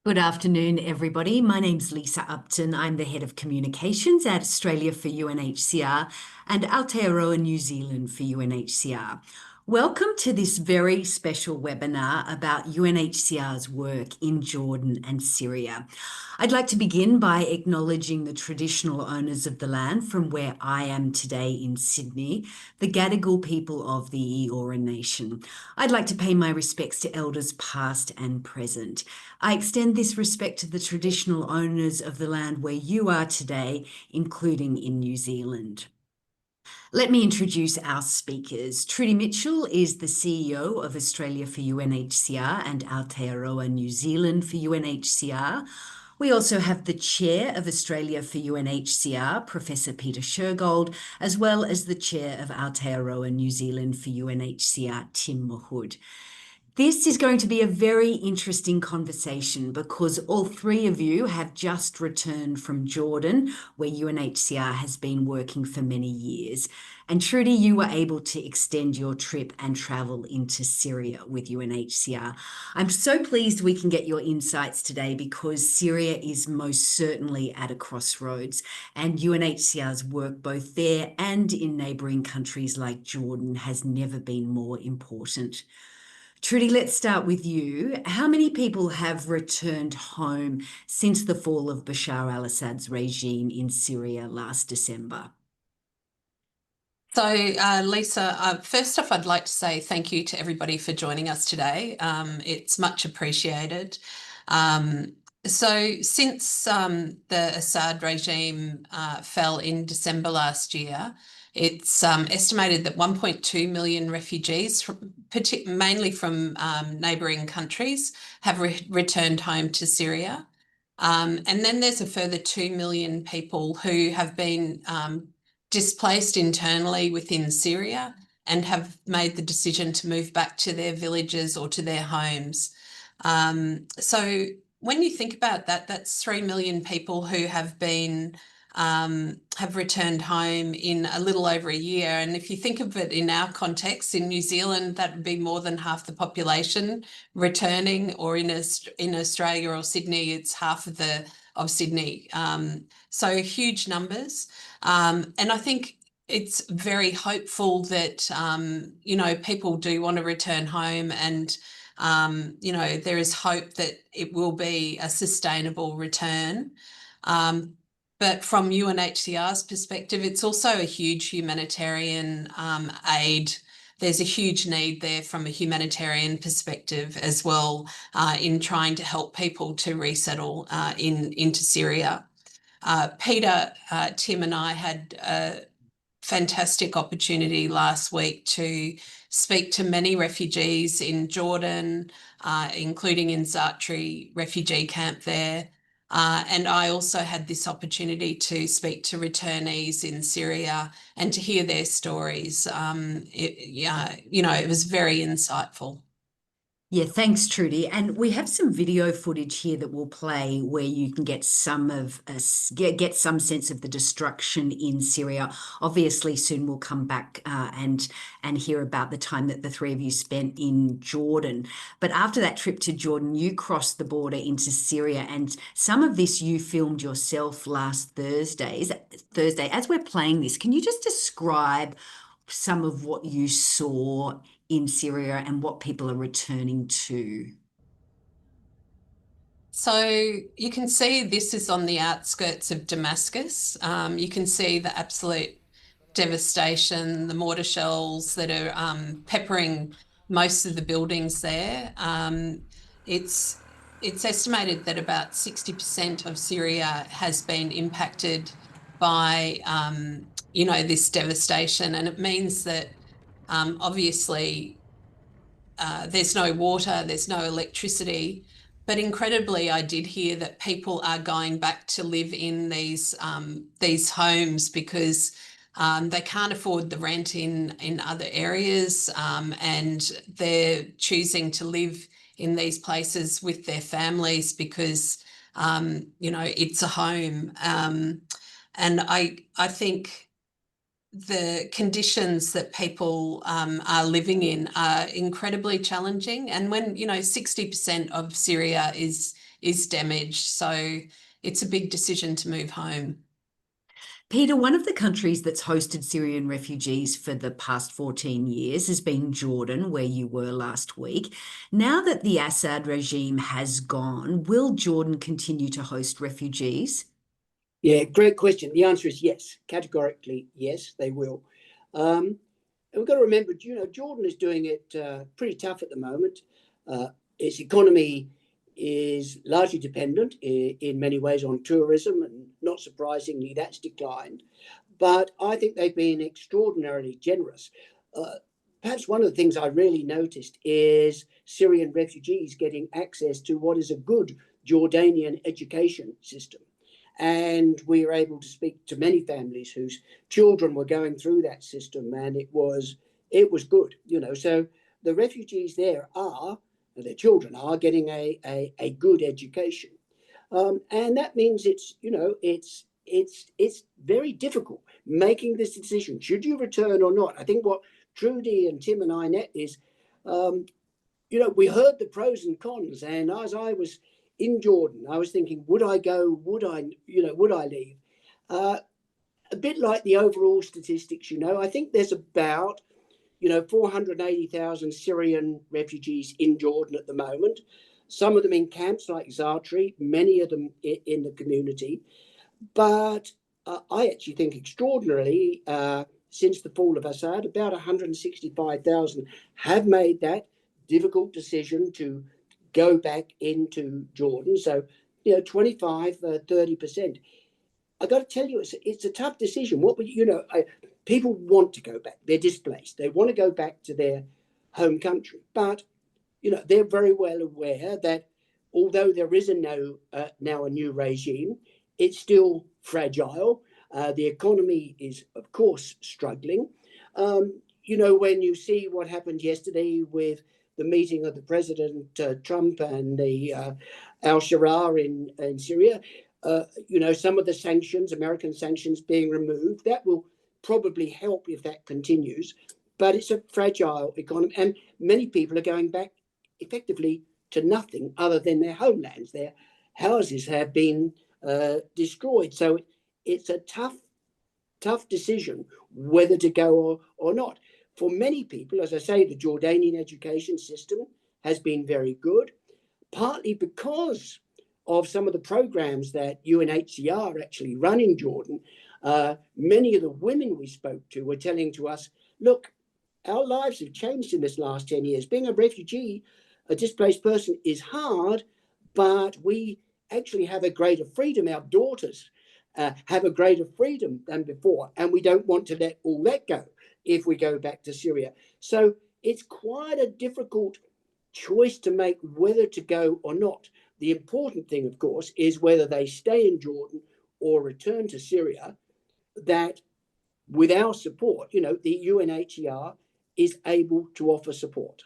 Good afternoon, everybody. My name's Lisa Upton. I'm the Head of Communications at Australia for UNHCR and Aotearoa New Zealand for UNHCR. Welcome to this very special webinar about UNHCR's work in Jordan and Syria. I'd like to begin by acknowledging the traditional owners of the land from where I am today in Sydney, the Gadigal people of the Eora Nation. I'd like to pay my respects to elders past and present. I extend this respect to the traditional owners of the land where you are today, including in New Zealand. Let me introduce our speakers. Trudy Mitchell is the CEO of Australia for UNHCR and Aotearoa New Zealand for UNHCR. We also have the Chair of Australia for UNHCR, Professor Peter Shergold, as well as the Chair of Aotearoa New Zealand for UNHCR, Tim Mahood. This is going to be a very interesting conversation because all three of you have just returned from Jordan, where UNHCR has been working for many years. And Trudy, you were able to extend your trip and travel into Syria with UNHCR. I'm so pleased we can get your insights today because Syria is most certainly at a crossroads, and UNHCR's work both there and in neighbouring countries like Jordan has never been more important. Trudy, let's start with you. How many people have returned home since the fall of Bashar al-Assad's regime in Syria last December? So, Lisa, first off, I'd like to say thank you to everybody for joining us today. It's much appreciated. So since the Assad regime fell in December last year, it's estimated that 1.2 million refugees, mainly from neighbouring countries, have returned home to Syria. And then there's a further 2 million people who have been displaced internally within Syria and have made the decision to move back to their villages or to their homes. So when you think about that, that's 3 million people who have been have returned home in a little over a year. And if you think of it in our context, in New Zealand, that would be more than half the population returning, or in Australia or Sydney, it's half of Sydney. So huge numbers. And I think it's very hopeful that, people do want to return home, and, there is hope that it will be a sustainable return. But from UNHCR's perspective, it's also a huge humanitarian aid. There's a huge need there from a humanitarian perspective as well, in trying to help people to resettle into Syria. Peter, Tim and I had a fantastic opportunity last week to speak to many refugees in Jordan, including in Zatri refugee camp there. And I also had this opportunity to speak to returnees in Syria and to hear their stories. It was very insightful. Yeah, thanks, Trudy. And we have some video footage here that we'll play where you can get some sense of the destruction in Syria. Obviously, soon we'll come back and hear about the time that the three of you spent in Jordan. But after that trip to Jordan, you crossed the border into Syria, and some of this you filmed yourself last Thursday. As we're playing this, can you just describe some of what you saw in Syria and what people are returning to? So you can see this is on the outskirts of Damascus. You can see the absolute devastation, the mortar shells that are peppering most of the buildings there. It's estimated that about 60% of Syria has been impacted by this devastation, and it means that obviously there's no water, there's no electricity. But incredibly, I did hear that people are going back to live in these homes because they can't afford the rent in other areas, and they're choosing to live in these places with their families because it's a home. And I think the conditions that people are living in are incredibly challenging. And when 60% of Syria is is damaged. So it's a big decision to move home. Peter, one of the countries that's hosted Syrian refugees for the past 14 years has been Jordan, where you were last week. Now that the Assad regime has gone, will Jordan continue to host refugees? Yeah, great question. The answer is yes, categorically yes, they will. And we've got to remember, Jordan is doing it pretty tough at the moment. Its economy is largely dependent in many ways on tourism, and not surprisingly, that's declined. But I think they've been extraordinarily generous. Uh, Perhaps one of the things I really noticed is Syrian refugees getting access to what is a good Jordanian education system. And we were able to speak to many families whose children were going through that system, and it was good. So the refugees there are, their children are getting a good education. And that means it's very difficult making this decision. Should you return or not? I think what Trudy and Tim and I net is, we heard the pros and cons, and as I was in Jordan, I was thinking, would I go? Would I leave? A bit like the overall statistics, I think there's about 480,000 Syrian refugees in Jordan at the moment. Some of them in camps like Zartri, many of them in the community. But I actually think extraordinarily, since the fall of Assad, about 165,000 have made that difficult decision to go back into Jordan. So, 25, 30%. I got to tell you, it's a tough decision. What would people want to go back? They're displaced. They want to go back to their home country, but they're very well aware that although there is now a new regime, it's still fragile. The economy is, of course, struggling. When you see what happened yesterday with the meeting of the President Trump and the al-Sharar in Syria, some of the sanctions, American sanctions being removed, that will probably help if that continues. But it's a fragile economy, and many people are going back effectively to nothing other than their homelands. Their houses have been destroyed. So it's a tough decision whether to go or not. For many people, as I say, the Jordanian education system has been very good, partly because of some of the programs that UNHCR actually run in Jordan. Many of the women we spoke to were telling to us, look, our lives have changed in this last 10 years. Being a refugee, a displaced person, is hard, but we actually have a greater freedom. Our daughters have a greater freedom than before, and we don't want to let all that go if we go back to Syria. So it's quite a difficult choice to make whether to go or not. The important thing, of course, is whether they stay in Jordan or return to Syria, that with our support, the UNHCR is able to offer support.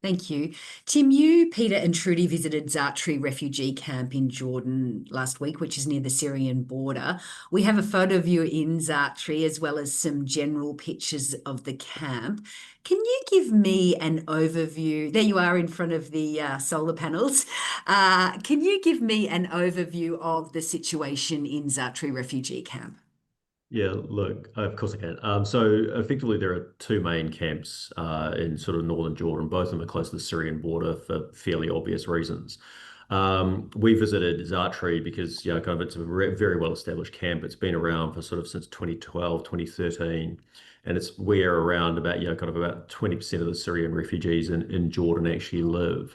Thank you. Tim, you, Peter, and Trudy visited Zartri refugee camp in Jordan last week, which is near the Syrian border. We have a photo of you in Zartri as well as some general pictures of the camp. Can you give me an overview? There you are in front of the solar panels. Can you give me an overview of the situation in Zartri refugee camp? Yeah, look, of course I can. So effectively, there are two main camps in sort of northern Jordan. Both of them are close to the Syrian border for fairly obvious reasons. We visited Zartri because, kind of it's a very well-established camp. It's been around for sort of since 2012, 2013, and it's where around about, kind of about 20% of the Syrian refugees in Jordan actually live.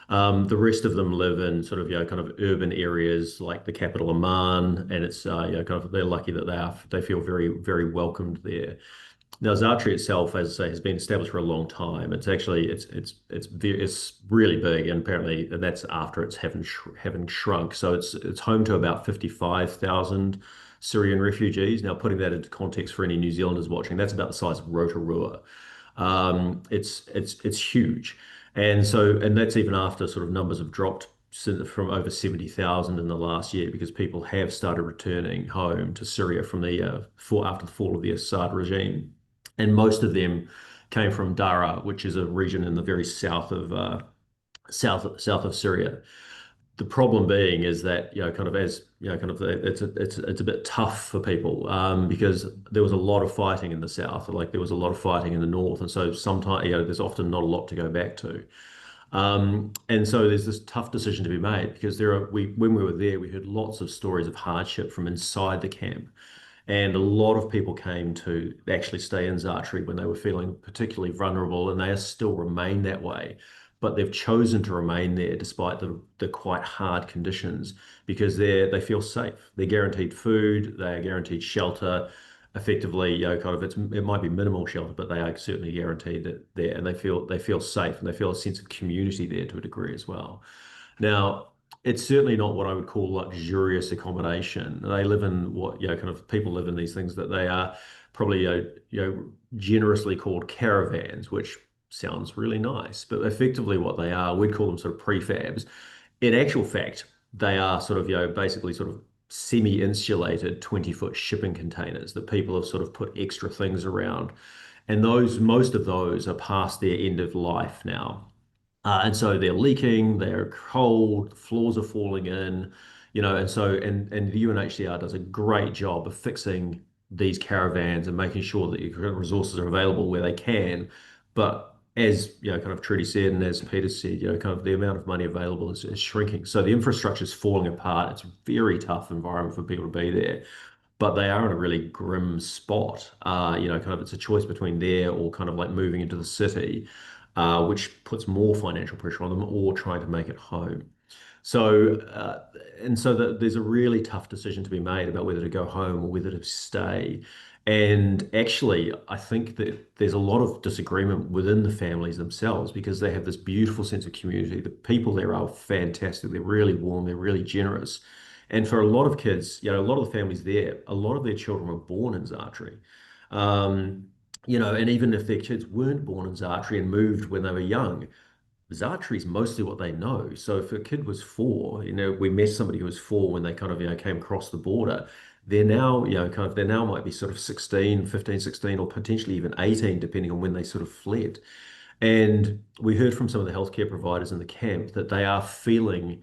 The rest of them live in sort of, kind of urban areas like the capital Amman, and it's, kind of they're lucky that they feel very, very welcomed there. Now, Zartri itself, as I say, has been established for a long time. It's actually it's really big, and apparently, and that's after it's having shrunk. So it's home to about 55,000 Syrian refugees. Now, putting that into context for any New Zealanders watching, that's about the size of Rotorua. It's huge. And that's even after sort of numbers have dropped from over 70,000 in the last year because people have started returning home to Syria from after the fall of the Assad regime, and most of them came from Dara, which is a region in the very south of Syria. The problem being is that, kind of as, kind of it's a bit tough for people, because there was a lot of fighting in the south, like there was a lot of fighting in the north, and so sometimes, there's often not a lot to go back to. And so there's this tough decision to be made because when we were there, we heard lots of stories of hardship from inside the camp. And a lot of people came to actually stay in Zatri when they were feeling particularly vulnerable, and they still remain that way. But they've chosen to remain there despite the quite hard conditions because they feel safe. They're guaranteed food, they are guaranteed shelter. Effectively, kind of it might be minimal shelter, but they are certainly guaranteed that there, and they feel safe and they feel a sense of community there to a degree as well. Now, it's certainly not what I would call luxurious accommodation. They live in what, kind of people live in these things that they are probably, generously called caravans, which sounds really nice, but effectively what they are, we'd call them sort of prefabs. In actual fact, they are sort of, basically sort of semi-insulated 20-foot shipping containers that people have sort of put extra things around. And most of those are past their end of life now. And so they're leaking, they're cold, floors are falling in, and the UNHCR does a great job of fixing these caravans and making sure that your resources are available where they can. But as kind of Trudy said, and as Peter said, kind of the amount of money available is shrinking. So the infrastructure is falling apart. It's a very tough environment for people to be there, but they are in a really grim spot. Kind of it's a choice between there or kind of like moving into the city, which puts more financial pressure on them, or trying to make it home. So, there's a really tough decision to be made about whether to go home or whether to stay. And actually, I think that there's a lot of disagreement within the families themselves because they have this beautiful sense of community. The people there are fantastic. They're really warm. They're really generous. And for a lot of kids, a lot of the families there, a lot of their children were born in Zatri. Um, and even if their kids weren't born in Zatri and moved when they were young, Zatri is mostly what they know. So if a kid was 4, we met somebody who was 4 when they kind of, came across the border. They're now, they now might be sort of 16, 15, 16, or potentially even 18, depending on when they sort of fled. And we heard from some of the healthcare providers in the camp that they are feeling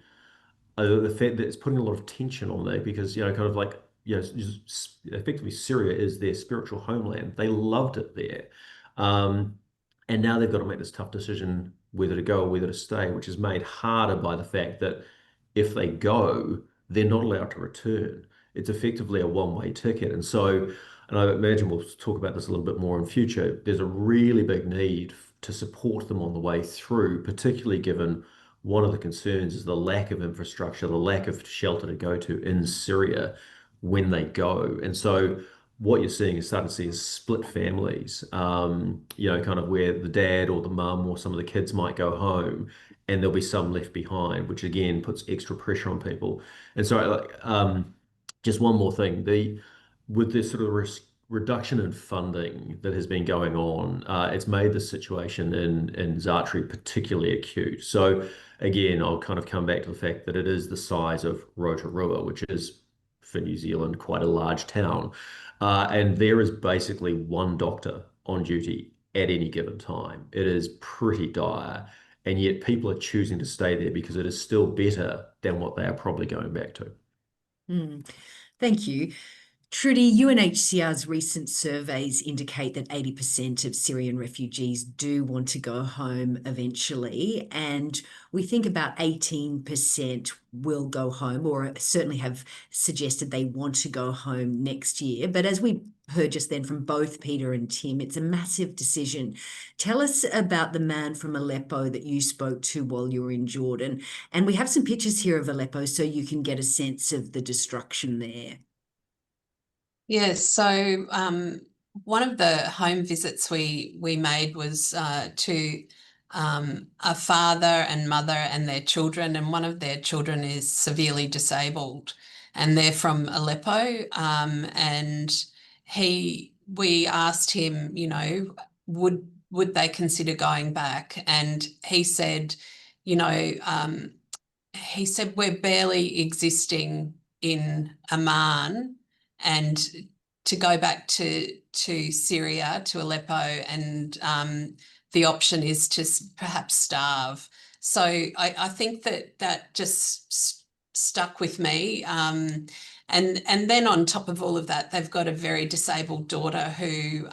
the fact that it's putting a lot of tension on there because, kind of like, effectively Syria is their spiritual homeland. They loved it there. Um, and now they've got to make this tough decision whether to go or whether to stay, which is made harder by the fact that if they go, they're not allowed to return. It's effectively a one-way ticket. And I imagine we'll talk about this a little bit more in future. There's a really big need to support them on the way through, particularly given one of the concerns is the lack of infrastructure, the lack of shelter to go to in Syria when they go. And so what you're seeing is starting to see is split families, kind of where the dad or the mum or some of the kids might go home and there'll be some left behind, which again puts extra pressure on people. And so just one more thing, with this sort of reduction in funding that has been going on, it's made the situation in Zatri particularly acute. So again, I'll kind of come back to the fact that it is the size of Rotorua, which is for New Zealand quite a large town. And there is basically one doctor on duty at any given time. It is pretty dire. And yet people are choosing to stay there because it is still better than what they are probably going back to. Thank you. Trudy, UNHCR's recent surveys indicate that 80% of Syrian refugees do want to go home eventually, and we think about 18% will go home or certainly have suggested they want to go home next year. But as we heard just then from both Peter and Tim, it's a massive decision. Tell us about the man from Aleppo that you spoke to while you were in Jordan. And we have some pictures here of Aleppo so you can get a sense of the destruction there. Yes, so one of the home visits we made was to a father and mother and their children, and one of their children is severely disabled, and they're from Aleppo. And we asked him, would they consider going back? And he said, we're barely existing in Amman, and to go back to Syria, to Aleppo, and the option is to perhaps starve. So I think that just stuck with me. And then on top of all of that, they've got a very disabled daughter who,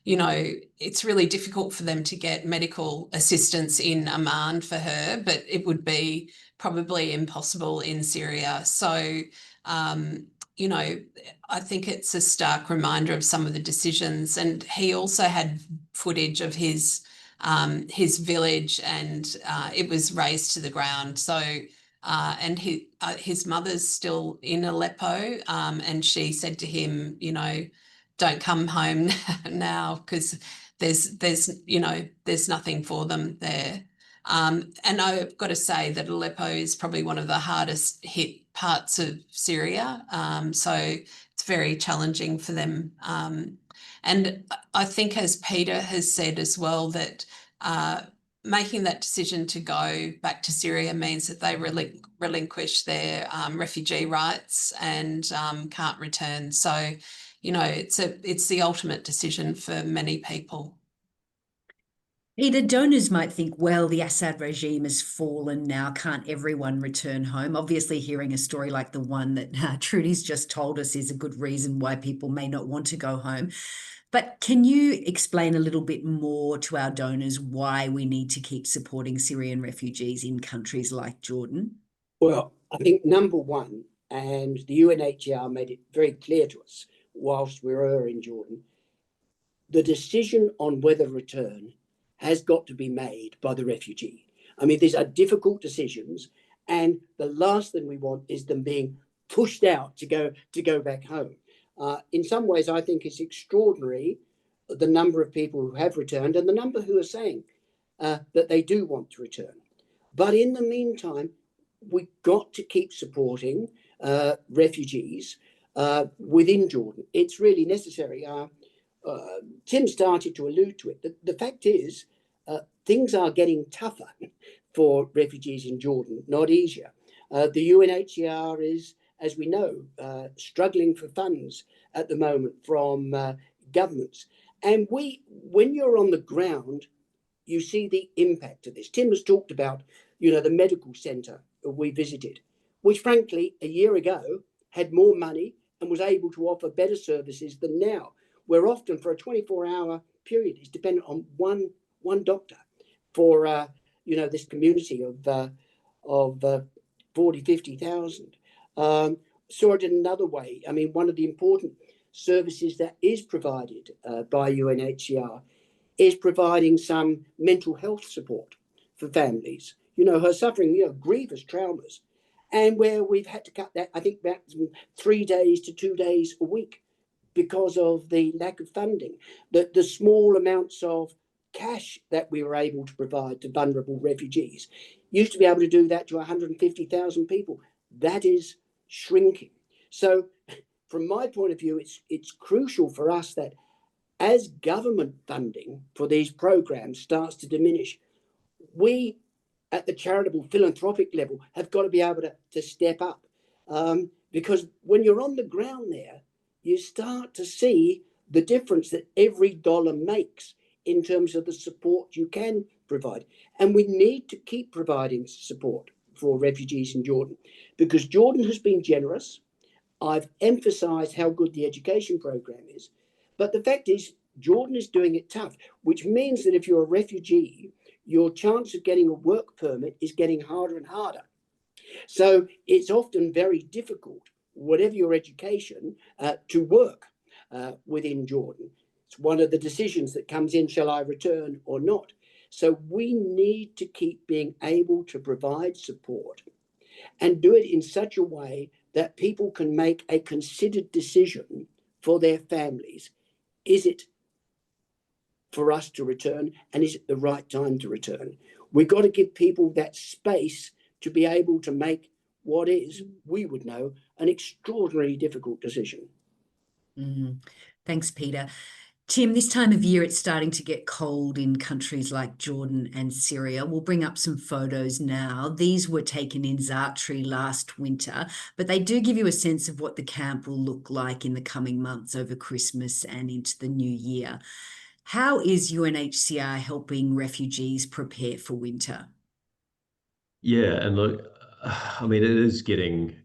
you know, it's really difficult for them to get medical assistance in Amman for her, but it would be probably impossible in Syria. So, you know, I think it's a stark reminder of some of the decisions. And he also had footage of his village, and it was razed to the ground. So, and his mother's still in Aleppo, and she said to him, you know, don't come home now, because there's you know, there's nothing for them there. And I've got to say that Aleppo is probably one of the hardest hit parts of Syria. So it's very challenging for them. And I think, as Peter has said as well, that making that decision to go back to Syria means that they relinquish their refugee rights and can't return. So, you know, it's the ultimate decision for many people. Peter, donors might think, well, the Assad regime has fallen now. Can't everyone return home? Obviously, hearing a story like the one that Trudy's just told us is a good reason why people may not want to go home. But can you explain a little bit more to our donors why we need to keep supporting Syrian refugees in countries like Jordan? Well, I think number one, and the UNHCR made it very clear to us whilst we were in Jordan, the decision on whether return has got to be made by the refugee. I mean, these are difficult decisions, and the last thing we want is them being pushed out to go back home. In some ways, I think it's extraordinary the number of people who have returned and the number who are saying that they do want to return. But in the meantime, we've got to keep supporting refugees within Jordan. It's really necessary. Tim started to allude to it. The fact is, things are getting tougher for refugees in Jordan, not easier. The UNHCR is, as we know, struggling for funds at the moment from governments. And when you're on the ground, you see the impact of this. Tim has talked about, you know, the medical centre we visited, which frankly, a year ago, had more money and was able to offer better services than now, where often for a 24-hour period is dependent on one doctor for you know, this community of 40, 50,000. Saw it in another way. I mean, one of the important services that is provided by UNHCR is providing some mental health support for families, you know, who are suffering, you know, grievous traumas, and where we've had to cut that, I think, back from 3 days to 2 days a week because of the lack of funding. The small amounts of cash that we were able to provide to vulnerable refugees used to be able to do that to 150,000 people. That is shrinking. So from my point of view, it's crucial for us that as government funding for these programs starts to diminish, we at the charitable philanthropic level have got to be able to step up, because when you're on the ground there, you start to see the difference that every dollar makes in terms of the support you can provide. And we need to keep providing support for refugees in Jordan, because Jordan has been generous. I've emphasized how good the education program is, but the fact is Jordan is doing it tough, which means that if you're a refugee, your chance of getting a work permit is getting harder and harder. So it's often very difficult, whatever your education, to work within Jordan. It's one of the decisions that comes in, shall I return or not? So we need to keep being able to provide support and do it in such a way that people can make a considered decision for their families. Is it for us to return, and is it the right time to return? We've got to give people that space to be able to make what is, we would know, an extraordinarily difficult decision. Thanks, Peter. Tim, this time of year, it's starting to get cold in countries like Jordan and Syria. We'll bring up some photos now. These were taken in Zartri last winter, but they do give you a sense of what the camp will look like in the coming months over Christmas and into the new year. How is UNHCR helping refugees prepare for winter? Yeah, and look, I mean, it is getting,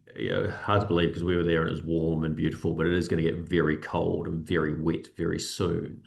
hard to believe because we were there and it was warm and beautiful, but it is going to get very cold and very wet very soon.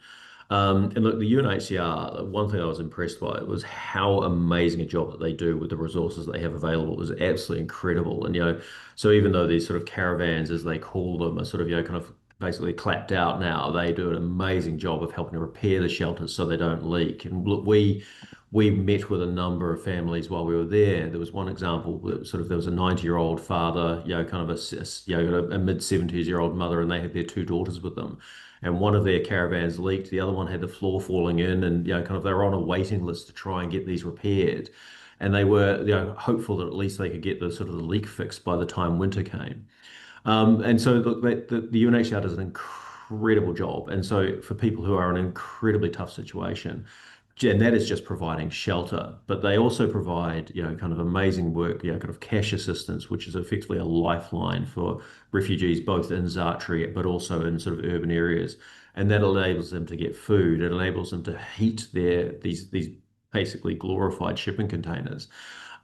And look, the UNHCR, one thing I was impressed by was how amazing a job that they do with the resources they have available. It was absolutely incredible. And, so even though these sort of caravans, as they call them, are sort of, kind of basically clapped out now, they do an amazing job of helping to repair the shelters so they don't leak. And look, we met with a number of families while we were there. There was one example that was there was a 90-year-old father, kind of a mid 70s-year-old mother, and they had their two daughters with them. And one of their caravans leaked, the other one had the floor falling in, and kind of they were on a waiting list to try and get these repaired. And they were, hopeful that at least they could get the sort of the leak fixed by the time winter came. And so look, the UNHCR does an incredible job. And so for people who are in an incredibly tough situation, and that is just providing shelter, but they also provide, kind of amazing work, kind of cash assistance, which is effectively a lifeline for refugees, both in Zartri, but also in sort of urban areas. And that enables them to get food. It enables them to heat these basically glorified shipping containers.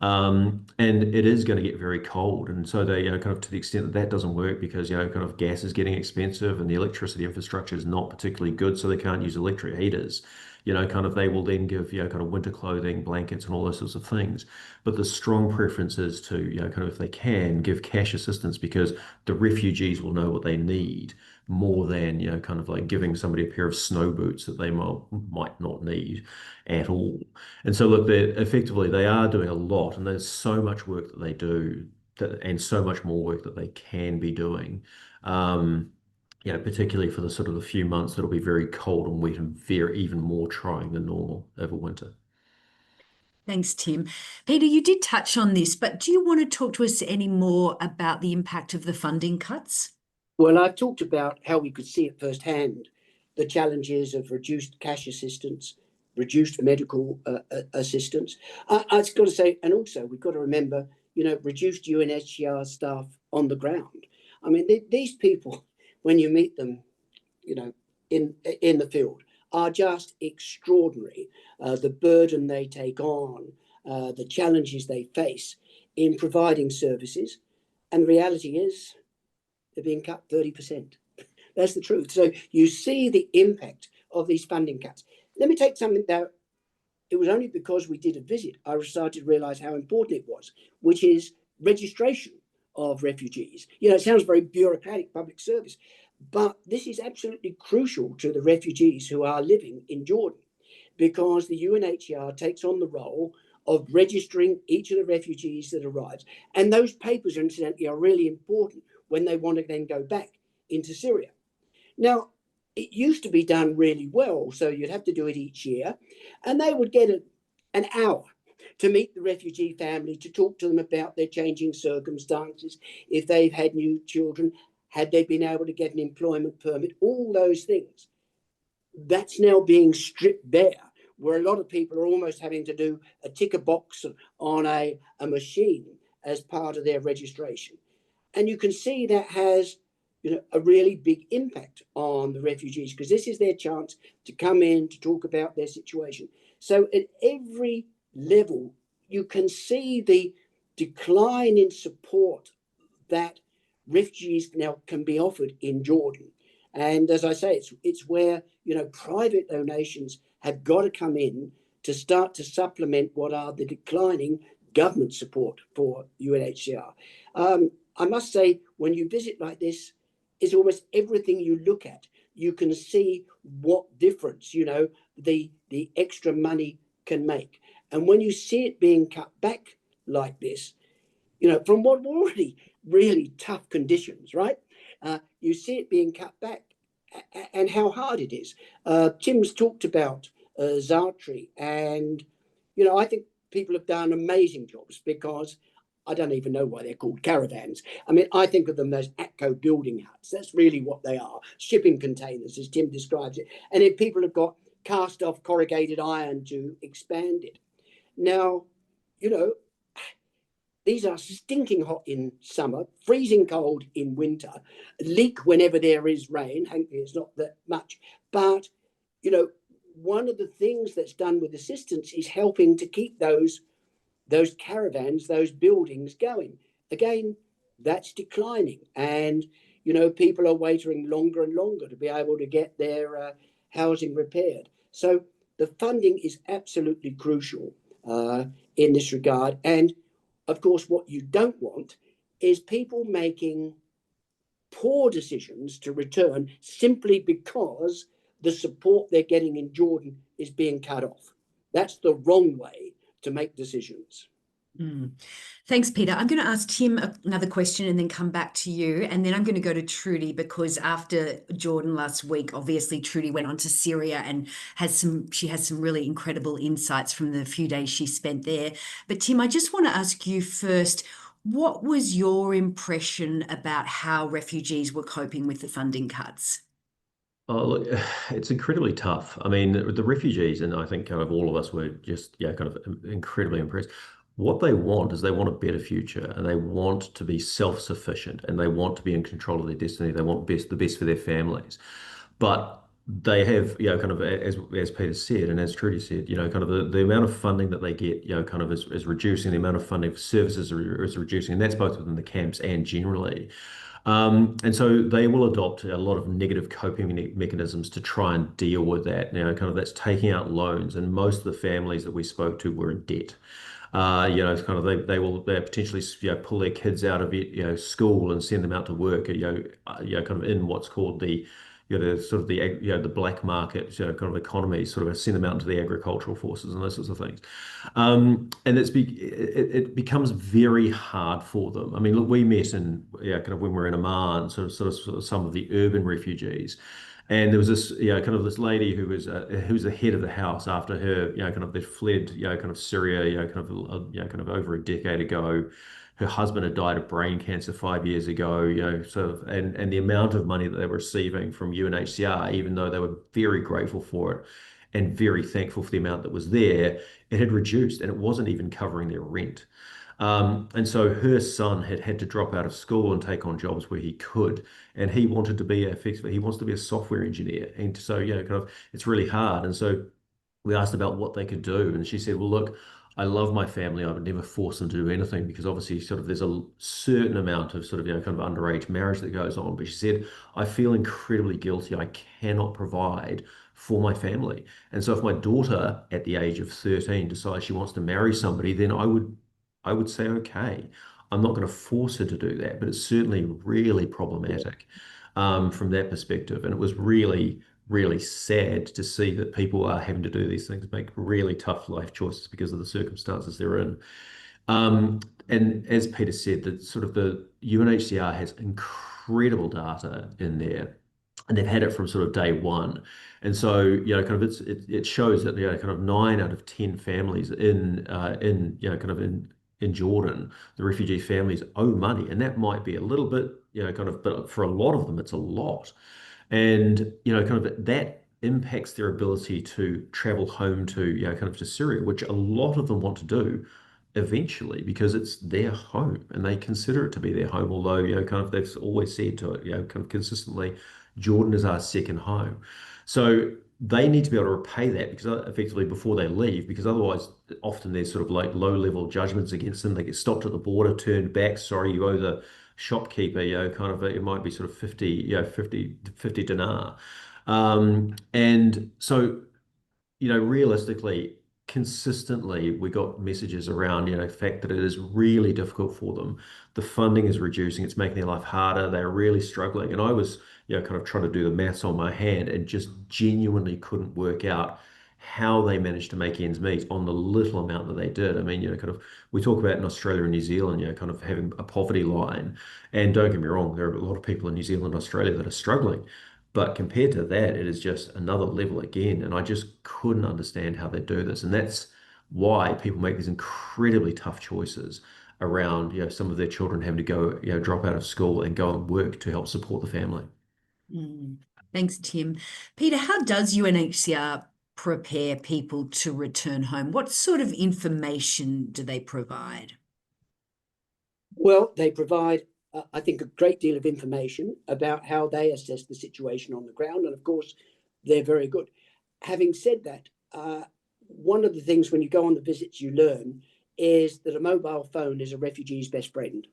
And it is going to get very cold. And so they, kind of to the extent that that doesn't work because, kind of gas is getting expensive and the electricity infrastructure is not particularly good, so they can't use electric heaters. Kind of they will then give, kind of winter clothing, blankets, and all those sorts of things. But the strong preference is to, kind of if they can, give cash assistance because the refugees will know what they need more than, kind of like giving somebody a pair of snow boots that they might not need at all. And so, look, they are doing a lot, and there's so much work that they do, and so much more work that they can be doing. Particularly for the sort of the few months that'll be very cold and wet and very even more trying than normal over winter. Thanks, Tim. Peter, you did touch on this, but do you want to talk to us any more about the impact of the funding cuts? Well, I've talked about how we could see it firsthand, the challenges of reduced cash assistance, reduced medical assistance. I've got to say, and also we've got to remember, reduced UNHCR staff on the ground. I mean, these people, when you meet them, in the field, are just extraordinary. The burden they take on, the challenges they face in providing services, and the reality is they're being cut 30%. That's the truth. So you see the impact of these funding cuts. Let me take something that it was only because we did a visit I started to realize how important it was, which is registration of refugees. It sounds very bureaucratic, public service, but this is absolutely crucial to the refugees who are living in Jordan, because the UNHCR takes on the role of registering each of the refugees that arrives. And those papers, incidentally, are really important when they want to then go back into Syria. Now, it used to be done really well, so you'd have to do it each year, and they would get an hour to meet the refugee family, to talk to them about their changing circumstances, if they've had new children, had they been able to get an employment permit, all those things. That's now being stripped bare, where a lot of people are almost having to do a ticker box on a machine as part of their registration. And you can see that has a really big impact on the refugees, because this is their chance to come in, to talk about their situation. So at every level, you can see the decline in support that refugees now can be offered in Jordan. And as I say, it's where, private donations have got to come in to start to supplement what are the declining government support for UNHCR. I must say, when you visit like this, it's almost everything you look at, you can see what difference, the extra money can make. And when you see it being cut back like this, from what were already really tough conditions, right? You see it being cut back and how hard it is. Tim's talked about Zartri, and, I think people have done amazing jobs, because I don't even know why they're called caravans. I mean, I think of them as ATCO building huts. That's really what they are, shipping containers, as Tim describes it. And if people have got cast off corrugated iron to expand it. Now, these are stinking hot in summer, freezing cold in winter, leak whenever there is rain. Thankfully, it's not that much. But, one of the things that's done with assistance is helping to keep those those caravans, those buildings going. Again, that's declining. And, you know, people are waiting longer and longer to be able to get their housing repaired. So the funding is absolutely crucial in this regard. And of course, what you don't want is people making poor decisions to return simply because the support they're getting in Jordan is being cut off. That's the wrong way to make decisions. Mm. Thanks, Peter. I'm going to ask Tim another question and then come back to you. And then I'm going to go to Trudy, because after Jordan last week, obviously Trudy went on to Syria and she has some really incredible insights from the few days she spent there. But Tim, I just want to ask you first, what was your impression about how refugees were coping with the funding cuts? Oh, look, it's incredibly tough. I mean, the refugees, and I think kind of all of us were just, yeah, kind of incredibly impressed. What they want is they want a better future, and they want to be self-sufficient, and they want to be in control of their destiny. They want the best for their families. But they have, you know, kind of as Peter said, and as Trudy said, you know, kind of the amount of funding that they get, you know, kind of is reducing. The amount of funding for services is reducing, and that's both within the camps and generally. And so they will adopt a lot of negative coping mechanisms to try and deal with that. Now, kind of that's taking out loans, and most of the families that we spoke to were in debt. You know, it's kind of they potentially, you know, pull their kids out of, you know, school and send them out to work, you know, kind of in what's called the, you know, the sort of the, you know, the black market, you know, kind of economy, sort of send them out into the agricultural forces and those sorts of things. And it becomes very hard for them. I mean, look, we met in, yeah, kind of when we were in Amman, sort of some of the urban refugees. And there was this, you know, kind of this lady who was the head of the house after her, you know, kind of they fled, you know, kind of Syria, you know, kind of over a decade ago. Her husband had died of brain cancer 5 years ago, you know, sort of, and the amount of money that they were receiving from UNHCR, even though they were very grateful for it and very thankful for the amount that was there, it had reduced, and it wasn't even covering their rent. And so her son had had to drop out of school and take on jobs where he could, and he wanted to be he wants to be a software engineer, and so, you know, kind of it's really hard. And so we asked about what they could do, and she said, well, look, I love my family. I would never force them to do anything, because obviously sort of there's a certain amount of sort of, you know, kind of underage marriage that goes on. But she said, I feel incredibly guilty. I cannot provide for my family. And so if my daughter at the age of 13 decides she wants to marry somebody, then I would say, okay, I'm not going to force her to do that. But it's certainly really problematic from that perspective. And it was really, really sad to see that people are having to do these things, make really tough life choices because of the circumstances they're in. And as Peter said, that sort of the UNHCR has incredible data in there, and they've had it from sort of day one. And so, you know, kind of it shows that, you know, kind of 9 out of 10 families in you know, kind of in Jordan, the refugee families owe money, and that might be a little bit, you know, kind of, but for a lot of them, it's a lot. And, you know, kind of that impacts their ability to travel home to, you know, kind of to Syria, which a lot of them want to do eventually because it's their home and they consider it to be their home. Although, you know, kind of they've always said to it, you know, kind of consistently, Jordan is our second home. So they need to be able to repay that, because effectively before they leave, because otherwise often there's sort of like low level judgments against them. They get stopped at the border, turned back. Sorry, you owe the shopkeeper, you know, kind of it might be sort of 50, you know, 50 dinar. And so, you know, realistically, consistently, we got messages around, you know, the fact that it is really difficult for them. The funding is reducing, it's making their life harder. They're really struggling. And I was, you know, kind of trying to do the maths on my hand and just genuinely couldn't work out how they managed to make ends meet on the little amount that they did. I mean, you know, kind of, we talk about in Australia and New Zealand, you know, kind of having a poverty line. And don't get me wrong, there are a lot of people in New Zealand and Australia that are struggling. But compared to that, it is just another level again. And I just couldn't understand how they do this. And that's why people make these incredibly tough choices around, you know, some of their children having to go, you know, drop out of school and go and work to help support the family. Thanks, Tim. Peter, how does UNHCR prepare people to return home? What sort of information do they provide? Well, they provide, I think, a great deal of information about how they assess the situation on the ground. And of course, they're very good. Having said that, one of the things when you go on the visits you learn is that a mobile phone is a refugee's best friend,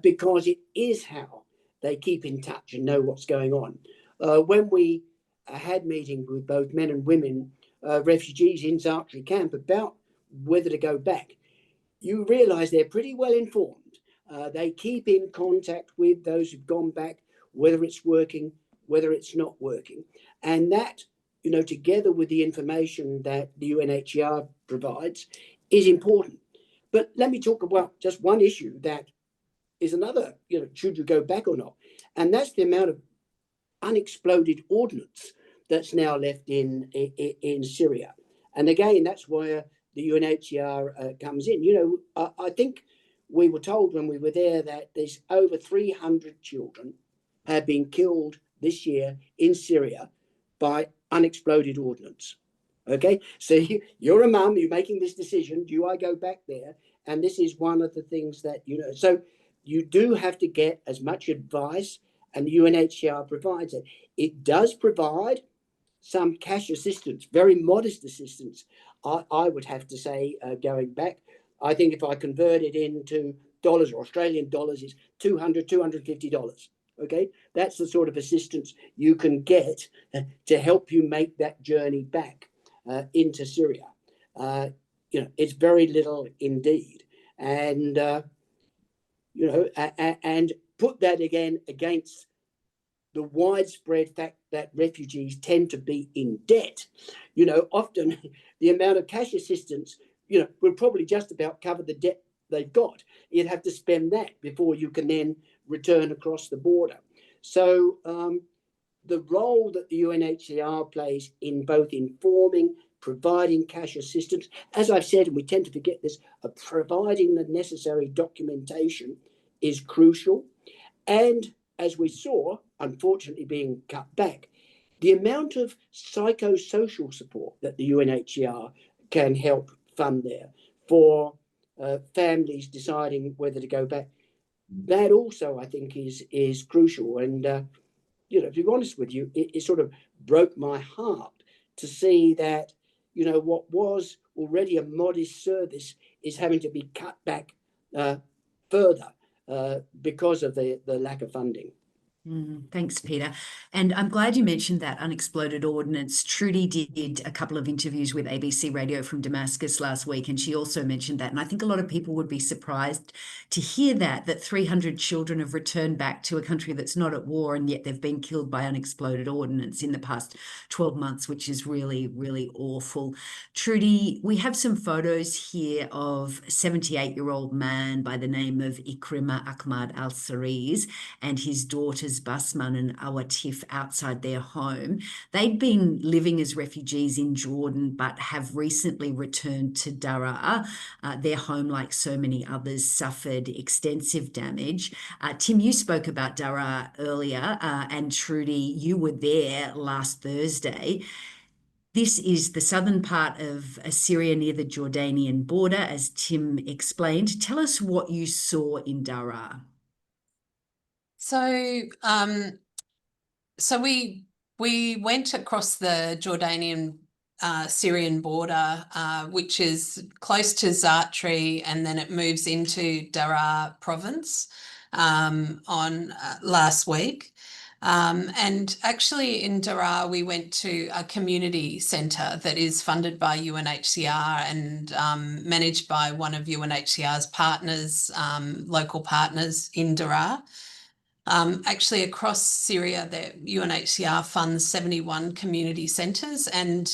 because it is how they keep in touch and know what's going on. When we had meetings with both men and women, refugees in Zartri camp about whether to go back, you realise they're pretty well informed. They keep in contact with those who've gone back, whether it's working, whether it's not working. And that, together with the information that the UNHCR provides, is important. But let me talk about just one issue that is another, should you go back or not? And that's the amount of unexploded ordnance that's now left in Syria. And again, that's where the UNHCR comes in. I think we were told when we were there that there's over 300 children have been killed this year in Syria by unexploded ordnance. Okay, so you're a mum, you're making this decision, do I go back there? And this is one of the things that, so you do have to get as much advice, and the UNHCR provides it. It does provide some cash assistance, very modest assistance, I would have to say, going back. I think if I convert it into dollars or Australian dollars, it's $200, $250. Okay, that's the sort of assistance you can get to help you make that journey back into Syria. It's very little indeed. And, and put that again against the widespread fact that refugees tend to be in debt. Often the amount of cash assistance, will probably just about cover the debt they've got. You'd have to spend that before you can then return across the border. So the role that the UNHCR plays in both informing, providing cash assistance, as I've said, and we tend to forget this, providing the necessary documentation is crucial. And as we saw, unfortunately being cut back, the amount of psychosocial support that the UNHCR can help fund there for families deciding whether to go back, that also I think is crucial. And to be honest with you, it sort of broke my heart to see that what was already a modest service is having to be cut back further because of the lack of funding. Thanks, Peter. And I'm glad you mentioned that unexploded ordnance. Trudy did a couple of interviews with ABC Radio from Damascus last week, and she also mentioned that. And I think a lot of people would be surprised to hear that 300 children have returned back to a country that's not at war, and yet they've been killed by unexploded ordnance in the past 12 months, which is really, really awful. Trudy, we have some photos here of a 78-year-old man by the name of Ikrima Ahmad al-Sariz and his daughters Basman and Awatif outside their home. They'd been living as refugees in Jordan, but have recently returned to Daraa. Their home, like so many others, suffered extensive damage. Tim, you spoke about Daraa earlier, and Trudy, you were there last Thursday. This is the southern part of Syria near the Jordanian border, as Tim explained. Tell us what you saw in Daraa. So, we went across the Jordanian Syrian border, which is close to Zartri, and then it moves into Daraa province on last week. And actually in Daraa, we went to a community centre that is funded by UNHCR and managed by one of UNHCR's partners, local partners in Daraa. Actually, across Syria, the UNHCR funds 71 community centres, and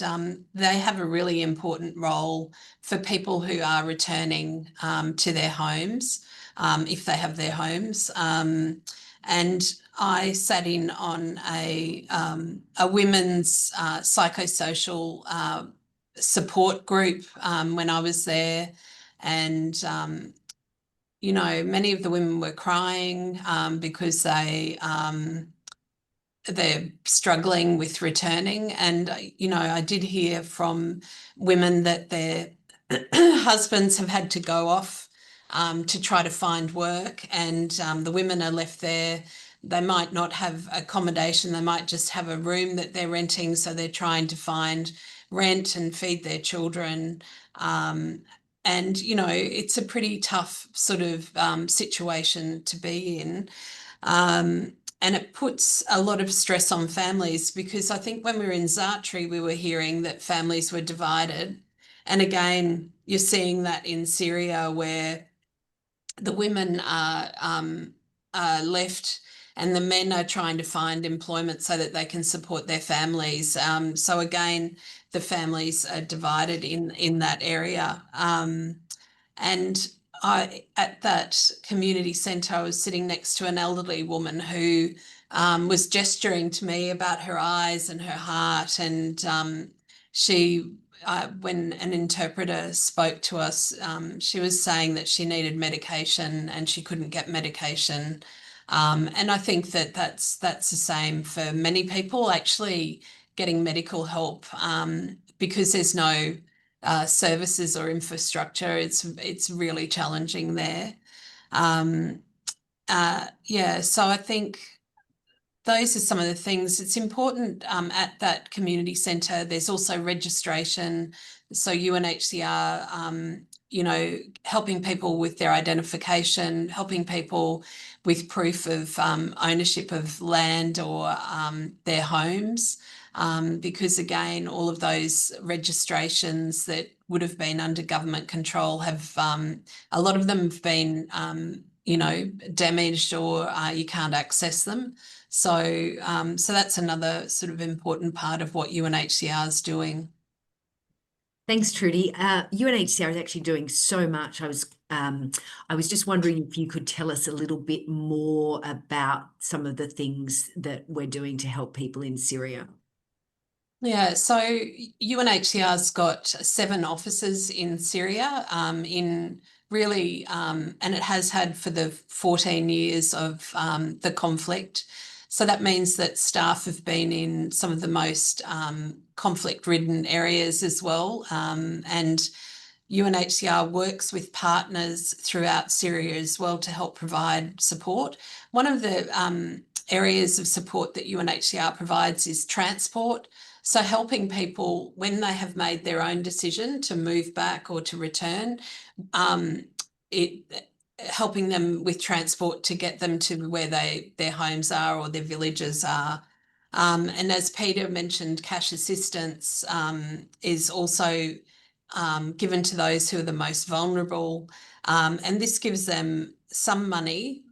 they have a really important role for people who are returning to their homes, if they have their homes. And I sat in on a women's psychosocial support group when I was there, and many of the women were crying because they're struggling with returning. And, I did hear from women that their husbands have had to go off to try to find work, and the women are left there. They might not have accommodation. They might just have a room that they're and, you know, it's a pretty tough sort of situation to be in. And it puts a lot of stress on families, because I think when we were in Zartri, we were hearing that families were divided. And again, you're seeing that in Syria, where the women are left and the men are trying to find employment so that they can support their families. So again, the families are divided in that area. And at that community centre, I was sitting next to an elderly woman who was gesturing to me about her eyes and her heart. And when an interpreter spoke to us, she was saying that she needed medication and she couldn't get medication. And I think that that's the same for many people, actually getting medical help, because there's no services or infrastructure. It's really challenging there. Yeah, so I think those are some of the things. It's important at that community centre. There's also registration. So UNHCR, you know, helping people with their identification, helping people with proof of ownership of land or their homes. Because again, all of those registrations that would have been under government control have, a lot of them have been, you know, damaged, or you can't access them. So, so that's another sort of important part of what UNHCR is doing. Thanks, Trudy. UNHCR is actually doing so much. I was just wondering if you could tell us a little bit more about some of the things that we're doing to help people in Syria. Yeah, so UNHCR's got 7 offices in Syria, in really, and it has had for the 14 years of the conflict. So that means that staff have been in some of the most conflict-ridden areas as well. And UNHCR works with partners throughout Syria as well to help provide support. One of the areas of support that UNHCR provides is transport. So helping people when they have made their own decision to move back or to return, helping them with transport to get them to where their homes are or their villages are. And as Peter mentioned, cash assistance is also given to those who are the most vulnerable. And this gives them some money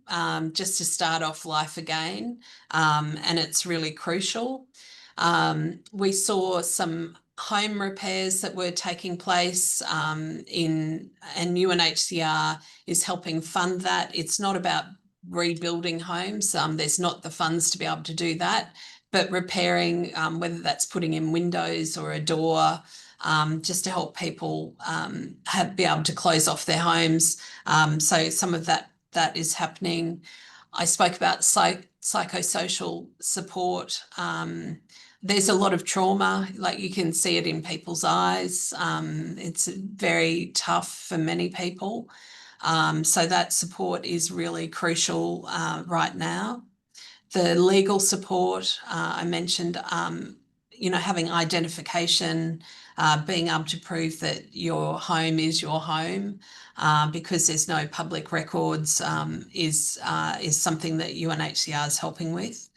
just to start off life again. And it's really crucial. We saw some home repairs that were taking place and UNHCR is helping fund that. It's not about rebuilding homes. There's not the funds to be able to do that, but repairing, whether that's putting in windows or a door, just to help people be able to close off their homes. So some of that is happening. I spoke about psychosocial support. There's a lot of trauma, like you can see it in people's eyes. It's very tough for many people. So that support is really crucial right now. The legal support, I mentioned, you know, having identification, being able to prove that your home is your home, because there's no public records, is something that UNHCR is helping with.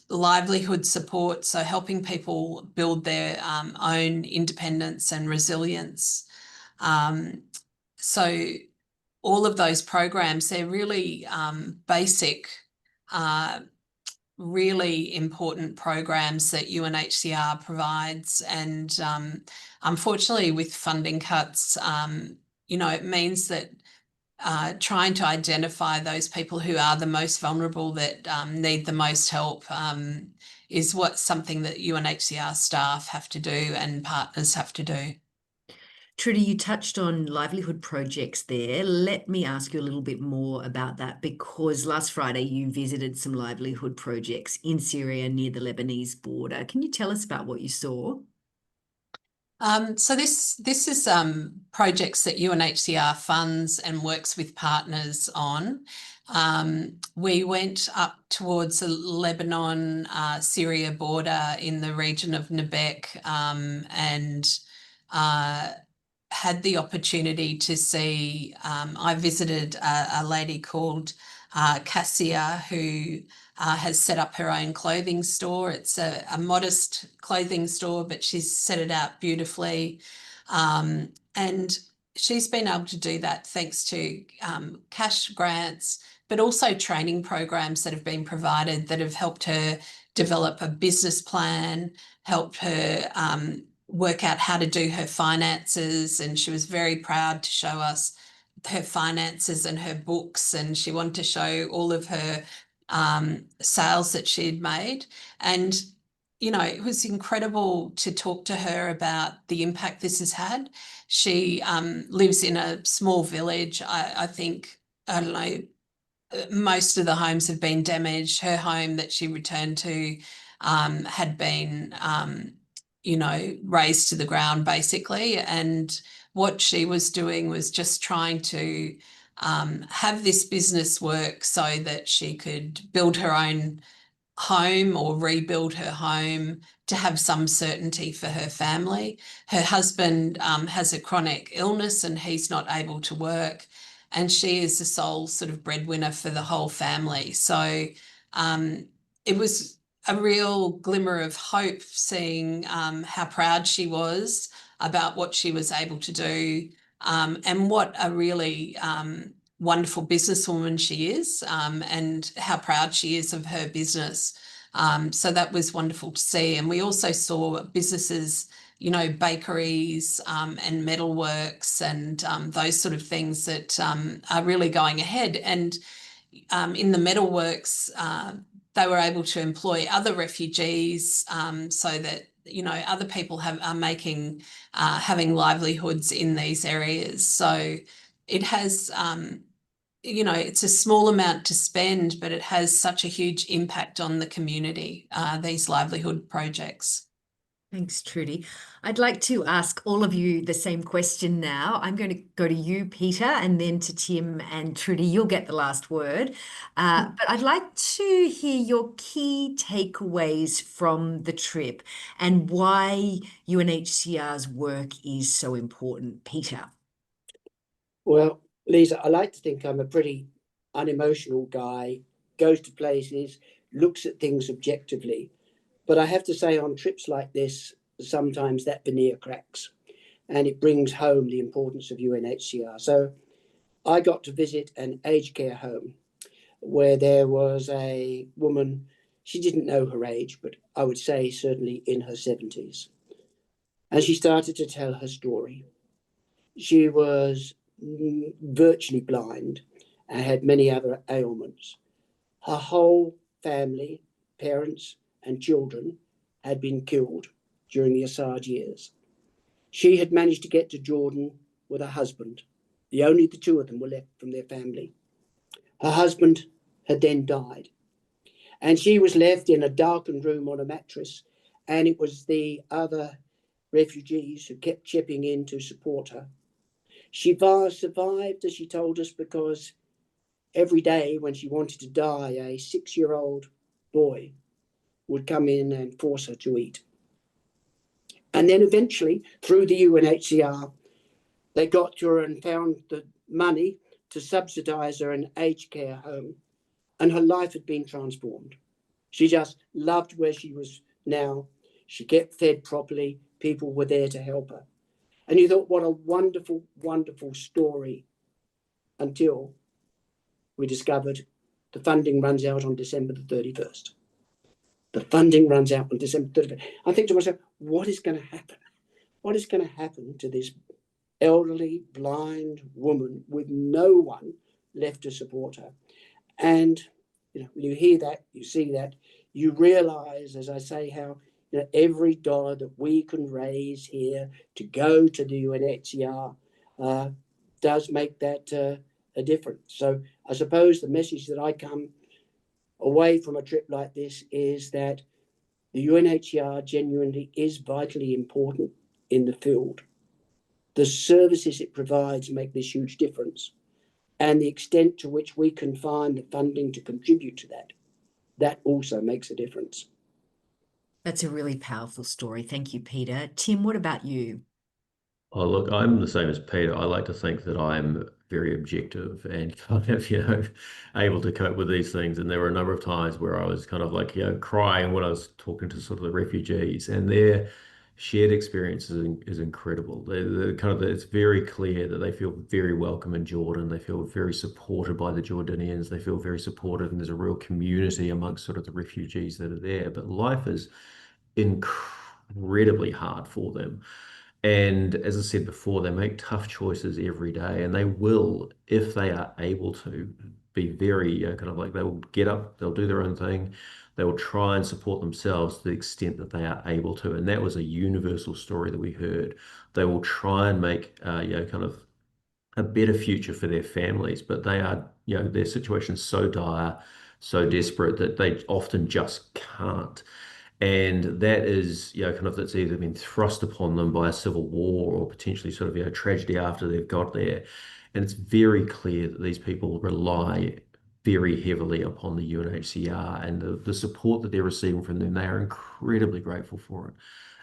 Livelihood support, so helping people build their own independence and resilience. So all of those programs, they're really basic, really important programs that UNHCR provides. And unfortunately, with funding cuts, you know, it means that trying to identify those people who are the most vulnerable, that need the most help, is something that UNHCR staff have to do and partners have to do. Trudy, you touched on livelihood projects there. Let me ask you a little bit more about that, because last Friday you visited some livelihood projects in Syria near the Lebanese border. Can you tell us about what you saw? So this is projects that UNHCR funds and works with partners on. We went up towards the Lebanon Syria border in the region of Nebek, and had the opportunity to see, I visited a lady called Cassia, who has set up her own clothing store. It's a modest clothing store, but she's set it out beautifully. And she's been able to do that thanks to cash grants, but also training programs that have been provided that have helped her develop a business plan, helped her work out how to do her finances. And she was very proud to show us her finances and her books, and she wanted to show all of her sales that she'd made. And you know, it was incredible to talk to her about the impact this has had. She lives in a small village. I think, I don't know, most of the homes have been damaged. Her home that she returned to had been, you know, razed to the ground basically. And what she was doing was just trying to have this business work so that she could build her own home or rebuild her home to have some certainty for her family. Her husband has a chronic illness and he's not able to work, and she is the sole sort of breadwinner for the whole family. So it was a real glimmer of hope seeing how proud she was about what she was able to do, and what a really wonderful businesswoman she is, and how proud she is of her business. So that was wonderful to see. And we also saw businesses, you know, bakeries and metalworks and those sort of things that are really going ahead. And in the metalworks, they were able to employ other refugees so that, you know, other people are making, having livelihoods in these areas. So it has, you know, it's a small amount to spend, but it has such a huge impact on the community, these livelihood projects. Thanks, Trudy. I'd like to ask all of you the same question now. I'm going to go to you, Peter, and then to Tim and Trudy. You'll get the last word. But I'd like to hear your key takeaways from the trip and why UNHCR's work is so important. Peter. Well, Lisa, I like to think I'm a pretty unemotional guy, goes to places, looks at things objectively. But I have to say, on trips like this, sometimes that veneer cracks and it brings home the importance of UNHCR. So I got to visit an aged care home where there was a woman. She didn't know her age, but I would say certainly in her 70s. And she started to tell her story. She was virtually blind and had many other ailments. Her whole family, parents and children, had been killed during the Assad years. She had managed to get to Jordan with her husband. The two of them were left from their family. Her husband had then died, and she was left in a darkened room on a mattress, and it was the other refugees who kept chipping in to support her. She survived, as she told us, because every day when she wanted to die, a 6-year-old boy would come in and force her to eat. And then eventually, through the UNHCR, they got to her and found the money to subsidise her an aged care home, and her life had been transformed. She just loved where she was now. She kept fed properly. People were there to help her. And you thought, what a wonderful, wonderful story, until we discovered the funding runs out on December the 31st. The funding runs out on December 31st. I think to myself, what is going to happen? What is going to happen to this elderly, blind woman with no one left to support her? And you know, when you hear that, you see that, you realise, as I say, how every dollar that we can raise here to go to the UNHCR does make that a difference. So I suppose the message that I come away from a trip like this is that the UNHCR genuinely is vitally important in the field. The services it provides make this huge difference, and the extent to which we can find the funding to contribute to that also makes a difference. That's a really powerful story. Thank you, Peter. Tim, what about you? Oh, look, I'm the same as Peter. I like to think that I'm very objective and kind of, able to cope with these things. And there were a number of times where I was kind of like, crying when I was talking to sort of the refugees, and their shared experience is incredible. It's very clear that they feel very welcome in Jordan. They feel very supported by the Jordanians. They feel very supported, and there's a real community amongst sort of the refugees that are there. But life is incredibly hard for them. And as I said before, they make tough choices every day, and they will, if they are able to, be very, kind of like they will get up, they'll do their own thing, they will try and support themselves to the extent that they are able to. And that was a universal story that we heard. They will try and make, kind of a better future for their families, but they are, their situation is so dire, so desperate that they often just can't. And that is, kind of that's either been thrust upon them by a civil war or potentially sort of, tragedy after they've got there. And it's very clear that these people rely very heavily upon the UNHCR and the support that they're receiving from them. They are incredibly grateful for it.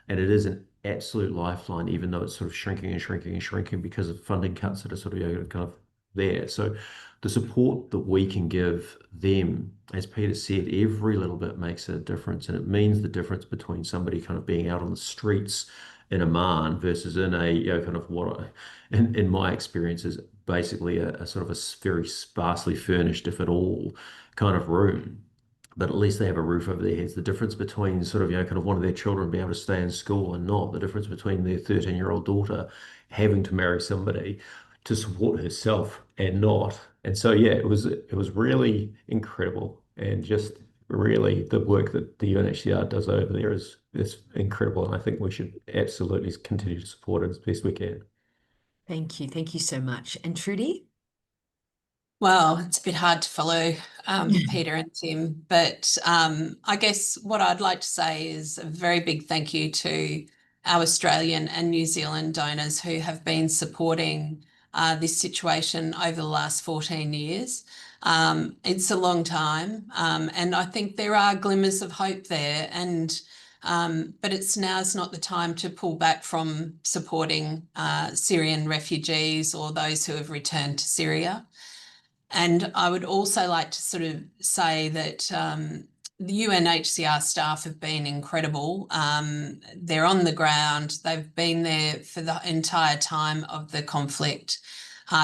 And it is an absolute lifeline, even though it's sort of shrinking and shrinking and shrinking because of funding cuts that are sort of, kind of there. So the support that we can give them, as Peter said, every little bit makes a difference. And it means the difference between somebody kind of being out on the streets in Amman versus in a, kind of in my experience, is basically a sort of a very sparsely furnished, if at all, kind of room. But at least they have a roof over their heads. The difference between sort of, kind of one of their children being able to stay in school and not, the difference between their 13-year-old daughter having to marry somebody to support herself and not. And so, yeah, it was really incredible. And just really the work that the UNHCR does over there is incredible. And I think we should absolutely continue to support it as best we can. Thank you. Thank you so much. And Trudy? Well, it's a bit hard to follow Peter and Tim, but I guess what I'd like to say is a very big thank you to our Australian and New Zealand donors who have been supporting this situation over the last 14 years. It's a long time, and I think there are glimmers of hope there, but now's not the time to pull back from supporting Syrian refugees or those who have returned to Syria. And I would also like to sort of say that the UNHCR staff have been incredible. They're on the ground. They've been there for the entire time of the conflict.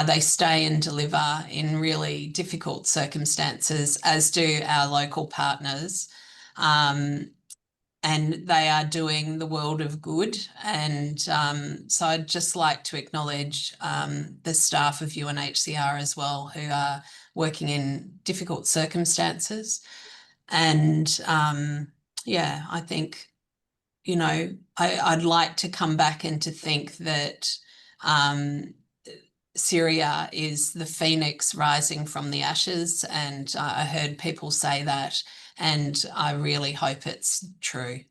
They stay and deliver in really difficult circumstances, as do our local partners. And they are doing the world of good. And so I'd just like to acknowledge the staff of UNHCR as well, who are working in difficult circumstances. And yeah, I think, I'd like to come back and to think that Syria is the phoenix rising from the ashes. And I heard people say that, and I really hope it's true.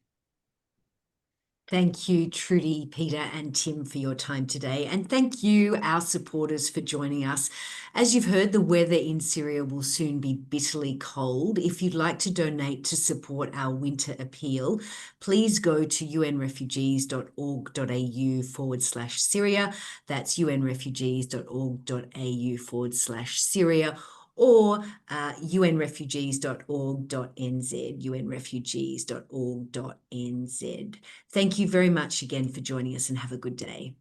Thank you, Trudy, Peter, and Tim, for your time today. And thank you, our supporters, for joining us. As you've heard, the weather in Syria will soon be bitterly cold. If you'd like to donate to support our winter appeal, please go to unrefugees.org.au/Syria. That's unrefugees.org.au/Syria. Or unrefugees.org.nz, unrefugees.org.nz. Thank you very much again for joining us, and have a good day.